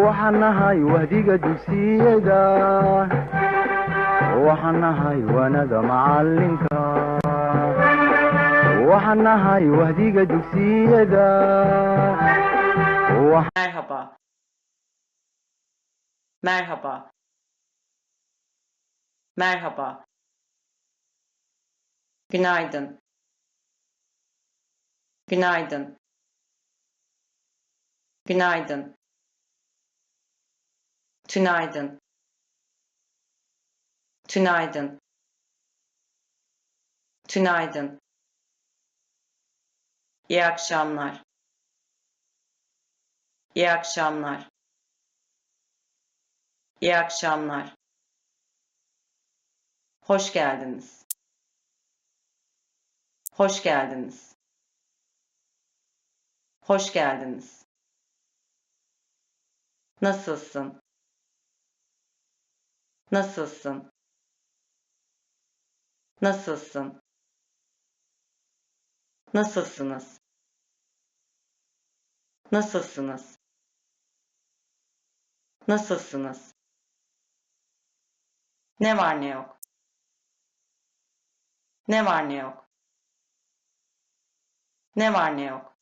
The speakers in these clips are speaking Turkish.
waxaan nahay wahdiga dugsiyada, waxaan nahay waanada macalinka, waxaan nahay wahdiga dugsiyada. Merhaba. Merhaba. Merhaba. Günaydın. Günaydın. Günaydın. Tünaydın. Tünaydın. Tünaydın. İyi akşamlar. İyi akşamlar. İyi akşamlar. Hoş geldiniz. Hoş geldiniz. Hoş geldiniz. Nasılsın? Nasılsın? Nasılsın? Nasılsınız? Nasılsınız? Nasılsınız? Ne var ne yok? Ne var ne yok? Ne var ne yok?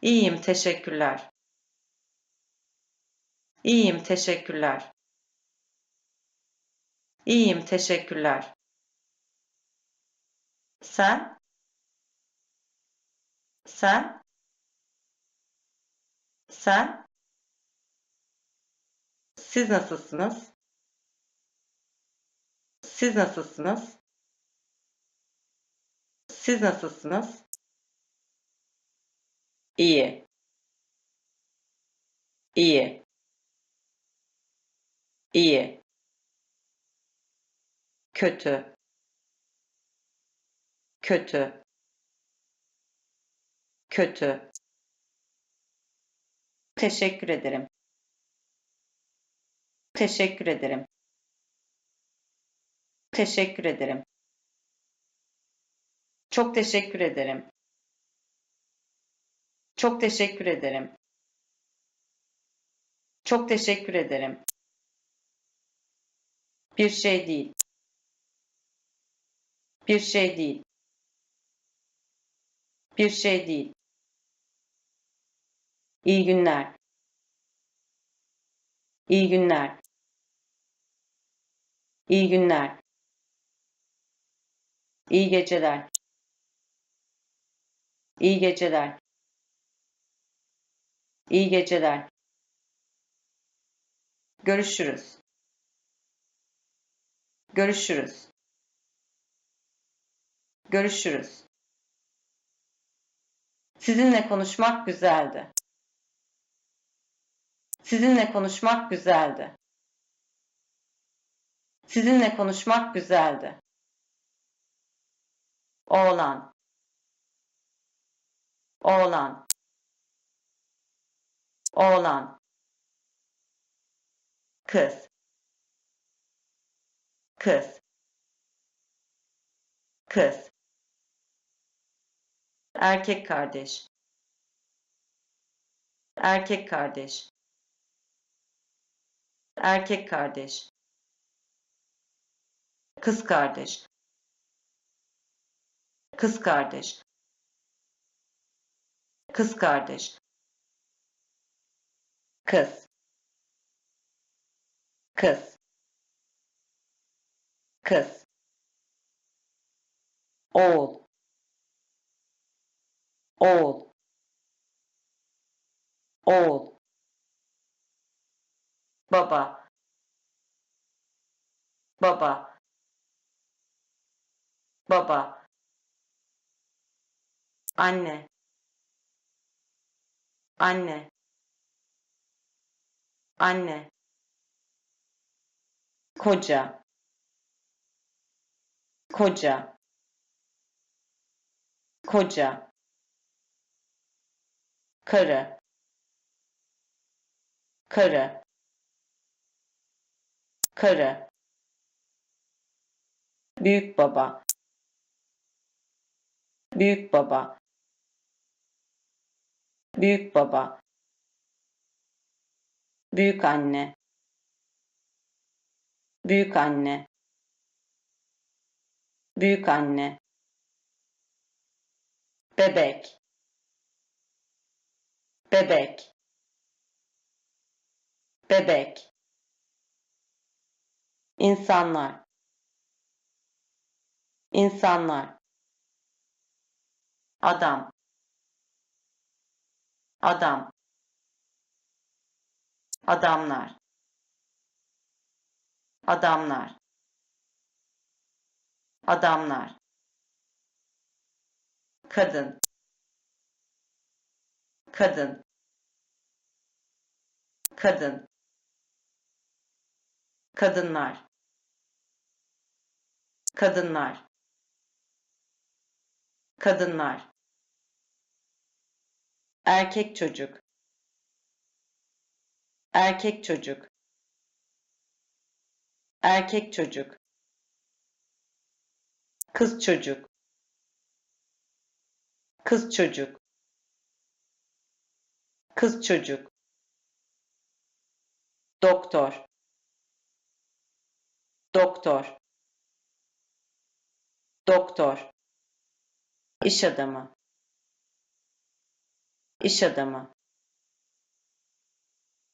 İyiyim, teşekkürler. İyiyim, teşekkürler. İyiyim, teşekkürler. Sen? Sen? Sen? Siz nasılsınız? Siz nasılsınız? Siz nasılsınız? İyi. İyi. İyi. Kötü. Kötü. Kötü. Teşekkür ederim. Teşekkür ederim. Teşekkür ederim. Çok teşekkür ederim. Çok teşekkür ederim. Çok teşekkür ederim. Bir şey değil. Bir şey değil. Bir şey değil. İyi günler. İyi günler. İyi günler. İyi geceler. İyi geceler. İyi geceler. Görüşürüz. Görüşürüz. Görüşürüz. Sizinle konuşmak güzeldi. Sizinle konuşmak güzeldi. Sizinle konuşmak güzeldi. Oğlan. Oğlan. Oğlan. Kız. Kız. Kız. Erkek kardeş. Erkek kardeş. Erkek kardeş. Kız kardeş. Kız kardeş. Kız kardeş. Kız. Kız. Kız. Oğul. Oğul. Oğul. Baba. Baba. Baba. Anne. Anne. Anne. Koca. Koca. Koca. Karı. Karı. Karı. Büyük baba. Büyük baba. Büyük baba. büyükanne, büyükanne, büyükanne, bebek, bebek, bebek, insanlar, insanlar, adam, adam, adamlar, adamlar, adamlar, kadın, kadın, kadın, kadınlar, kadınlar, kadınlar, erkek çocuk, erkek çocuk, erkek çocuk, kız çocuk, kız çocuk, kız çocuk, doktor, doktor, doktor, iş adamı, iş adamı,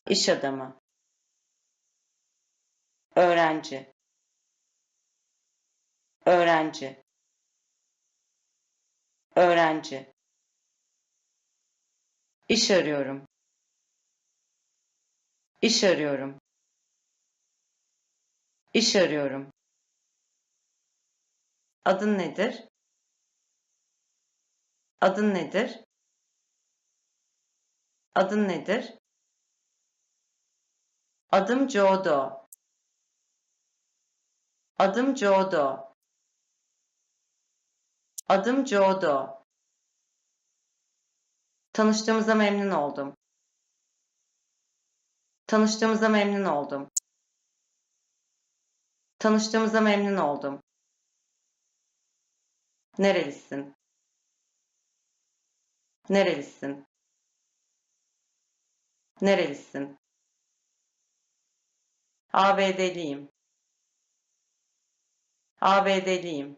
iş adamı, öğrenci, öğrenci, öğrenci, iş arıyorum, iş arıyorum, iş arıyorum, adın nedir, adın nedir, adın nedir, adım Jodo, adım Jodo, adım Jodo, tanıştığımıza memnun oldum, tanıştığımıza memnun oldum, tanıştığımıza memnun oldum, nerelisin, nerelisin, nerelisin, ABD'liyim, ABD'liyim,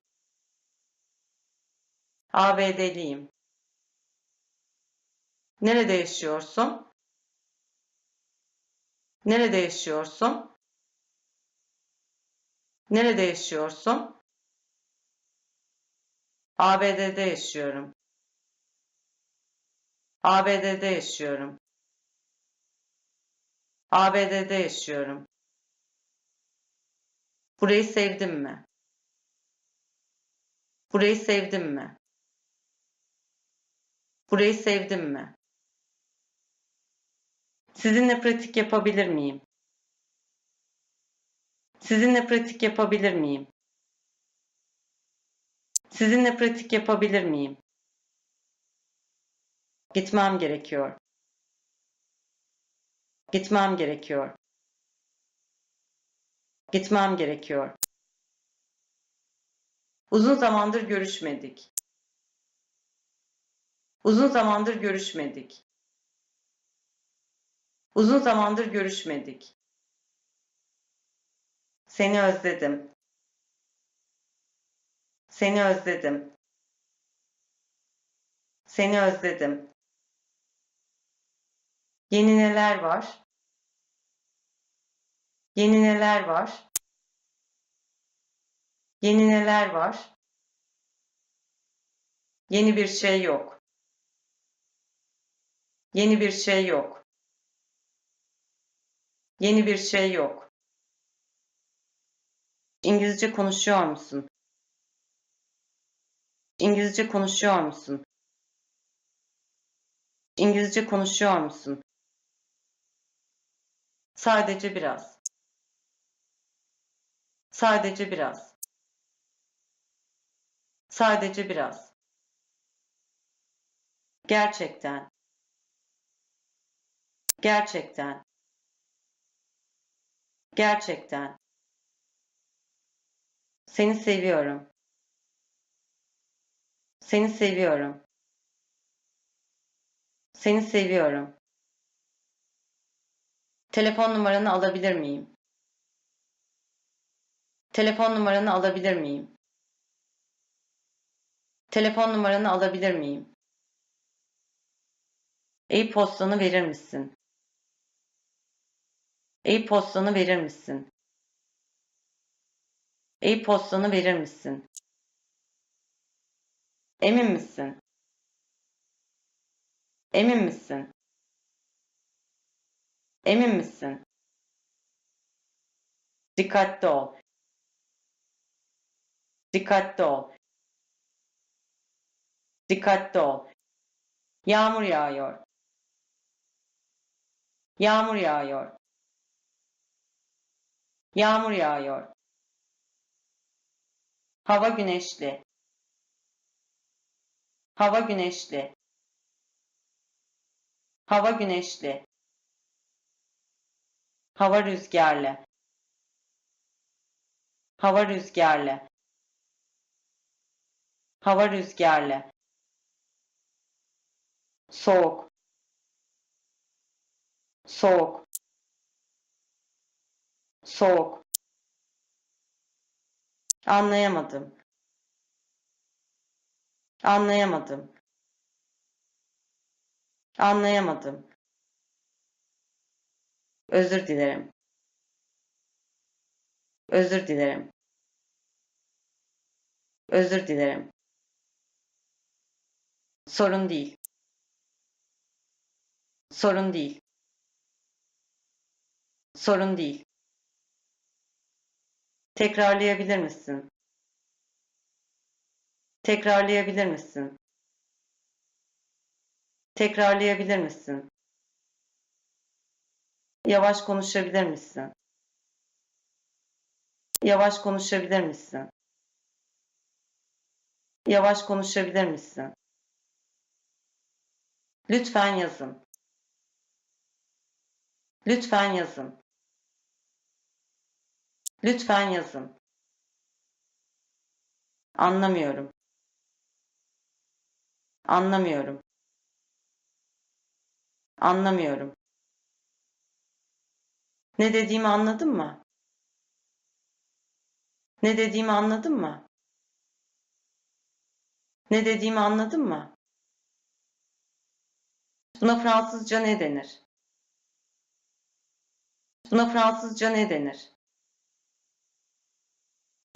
ABD'liyim, nerede yaşıyorsun, nerede yaşıyorsun, nerede yaşıyorsun, ABD'de yaşıyorum, ABD'de yaşıyorum, ABD'de yaşıyorum, burayı sevdin mi, burayı sevdin mi, burayı sevdin mi, sizinle pratik yapabilir miyim, sizinle pratik yapabilir miyim, sizinle pratik yapabilir miyim, gitmem gerekiyor, gitmem gerekiyor, gitmem gerekiyor, uzun zamandır görüşmedik, uzun zamandır görüşmedik, uzun zamandır görüşmedik, seni özledim, seni özledim, seni özledim, yeni neler var, yeni neler var, yeni neler var, yeni bir şey yok, yeni bir şey yok, yeni bir şey yok, İngilizce konuşuyor musun, İngilizce konuşuyor musun, İngilizce konuşuyor musun, sadece biraz, sadece biraz, sadece biraz, gerçekten, gerçekten, gerçekten, seni seviyorum, seni seviyorum, seni seviyorum, Telefon numaranı alabilir miyim? Telefon numaranı alabilir miyim? Telefon numaranı alabilir miyim? E-postanı verir misin? E-postanı verir misin? E-postanı verir misin? Emin misin? Emin misin? Emin misin? Dikkatli ol. Dikkatli ol. Dikkatli ol. Yağmur yağıyor. Yağmur yağıyor. Yağmur yağıyor. Hava güneşli. Hava güneşli. Hava güneşli. Hava rüzgarlı. Hava rüzgarlı. Hava rüzgarlı. Soğuk. Soğuk. Soğuk. Anlayamadım. Anlayamadım. Anlayamadım. Özür dilerim. Özür dilerim. Özür dilerim. Sorun değil. Sorun değil. Sorun değil. Tekrarlayabilir misin? Tekrarlayabilir misin? Tekrarlayabilir misin? Yavaş konuşabilir misin? Yavaş konuşabilir misin? Yavaş konuşabilir misin? Lütfen yazın. Lütfen yazın. Lütfen yazın. Anlamıyorum. Anlamıyorum. Anlamıyorum. Ne dediğimi anladın mı? Ne dediğimi anladın mı? Ne dediğimi anladın mı? Buna Fransızca ne denir? Buna Fransızca ne denir?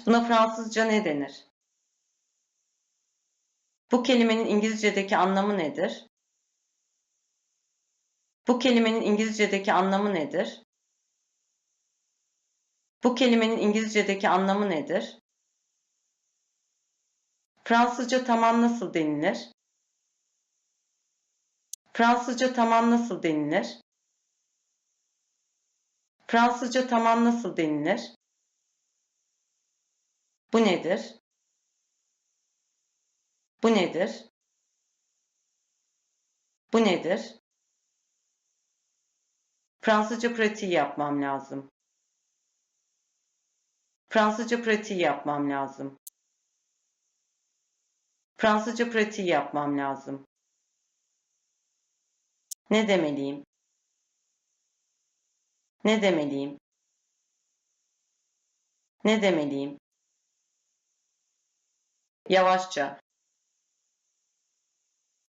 Buna Fransızca ne denir? Bu kelimenin İngilizce'deki anlamı nedir? Bu kelimenin İngilizce'deki anlamı nedir? Bu kelimenin İngilizce'deki anlamı nedir? Fransızca tamam nasıl denilir? Fransızca tamam nasıl denilir? Fransızca tamam nasıl denilir? Bu nedir? Bu nedir? Bu nedir? Fransızca pratiği yapmam lazım. Fransızca pratiği yapmam lazım. Fransızca pratiği yapmam lazım. Ne demeliyim? Ne demeliyim? Ne demeliyim? Yavaşça.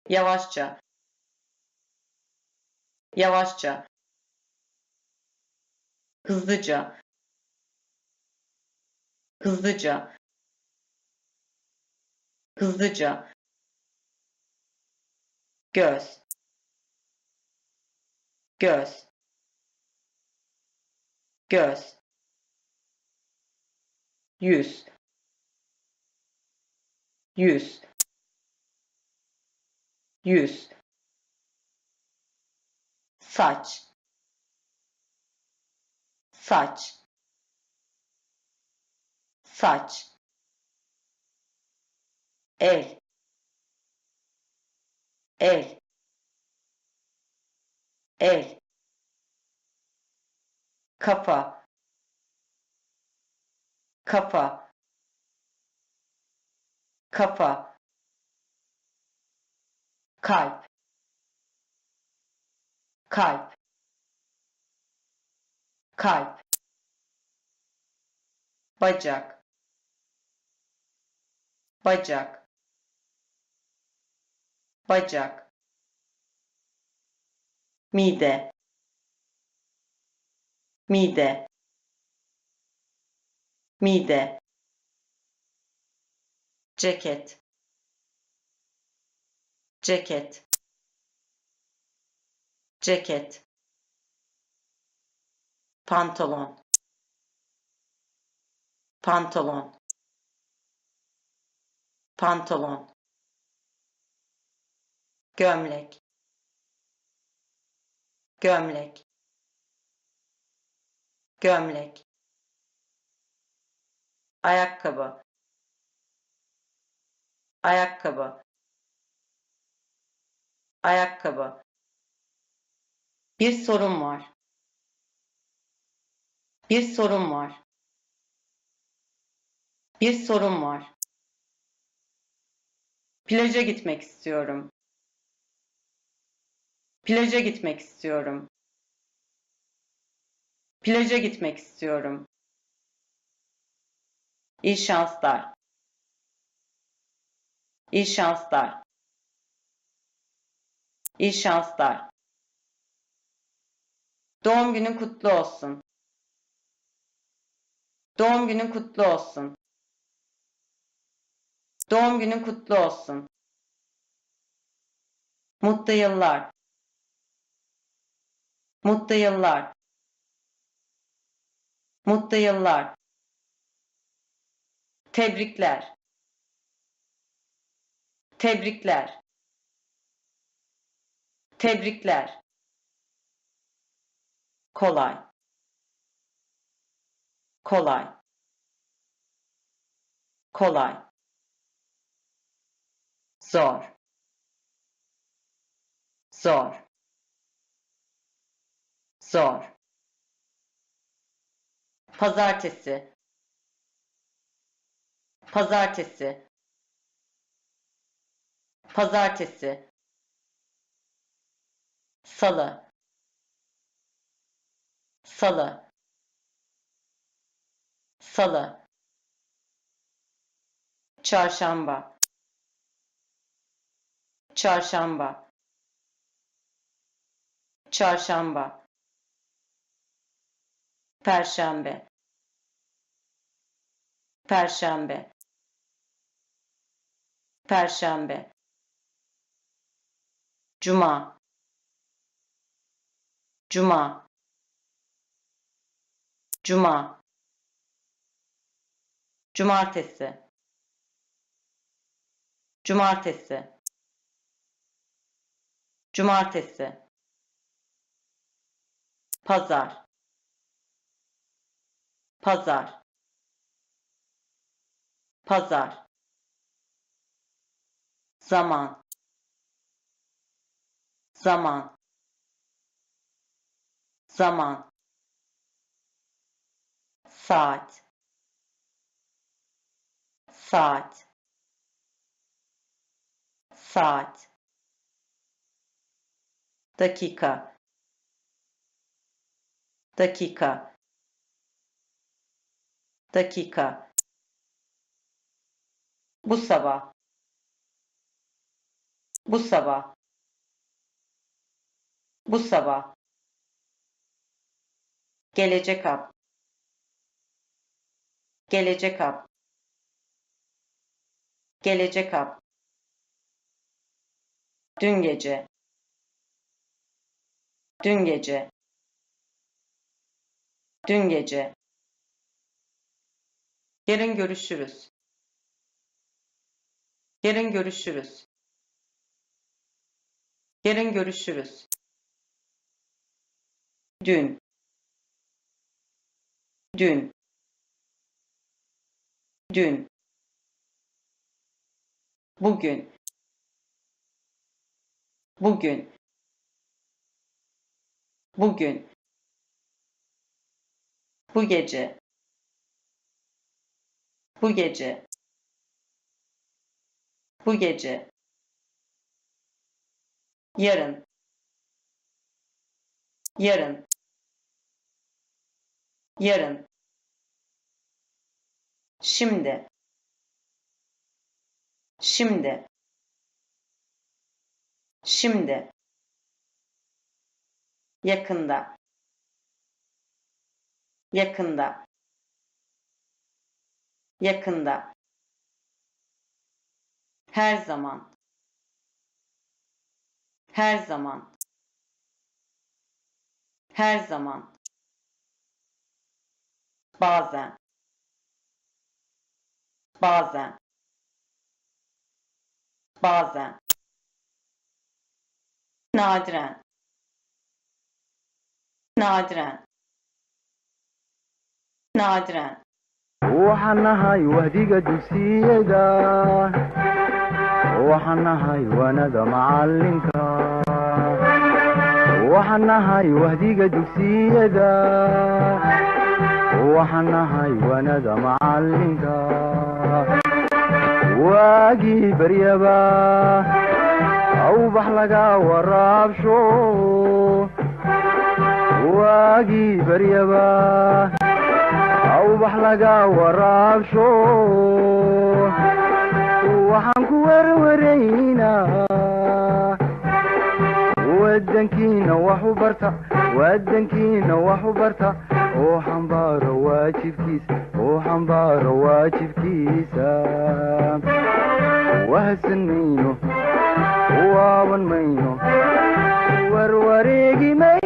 Yavaşça. Yavaşça. Hızlıca. Hızlıca. Hızlıca. Göz. Göz. Göz. Yüz. Yüz. Yüz. Saç. Saç. Saç. El. El. El. Kafa. Kafa. Kafa. Kalp. Kalp. kalp, bacak, bacak, bacak, mide, mide, mide, ceket, ceket, ceket, pantolon, pantolon, pantolon, gömlek, gömlek, gömlek, ayakkabı, ayakkabı, ayakkabı. Bir sorun var. Bir sorun var. Bir sorun var. Plaja gitmek istiyorum. Plaja gitmek istiyorum. Plaja gitmek istiyorum. İyi şanslar. İyi şanslar. İyi şanslar. Doğum günün kutlu olsun. Doğum günün kutlu olsun. Doğum günün kutlu olsun. Mutlu yıllar. Mutlu yıllar. Mutlu yıllar. Tebrikler. Tebrikler. Tebrikler. Kolay. Kolay. Kolay. Zor. Zor. Zor. Pazartesi. Pazartesi. Pazartesi. Salı. Salı. Salı. Çarşamba. Çarşamba. Çarşamba. Perşembe. Perşembe. Perşembe. Cuma. Cuma. Cuma. Cumartesi. Cumartesi. Cumartesi. Pazar. Pazar. Pazar. Zaman. Zaman. Zaman. Saat. Saat. Saat. Dakika. Dakika. Dakika. Bu sabah. Bu sabah. Bu sabah. Gelecek hap. Gelecek hap. Gelecek hap. Dün gece. Dün gece. Dün gece. Yarın görüşürüz. Yarın görüşürüz. Yarın görüşürüz. Dün. Dün. Dün. Bugün. Bugün. Bugün. Bu gece. Bu gece. Bu gece. Yarın. Yarın. yarın, şimdi, şimdi, şimdi, yakında, yakında, yakında, her zaman, her zaman, her zaman, bazen, bazen, bazen, nadiren, nadiren, nadiren, waxaan nahay wahdiga dugsiyada waxaan nahay waanada macalinka waxaan nahay wahdiga dugsiyada waxaan nahay waanada macalinka waagii baryaba awbax laga waraabsho waagii baryaba awbax laga waraabsho waxaan ku warwaraynaa wadankiina wax u barta wadankiina wax u barta oo xambaaro waajibkiisa wahsan mayno waaban mayno warwareegi may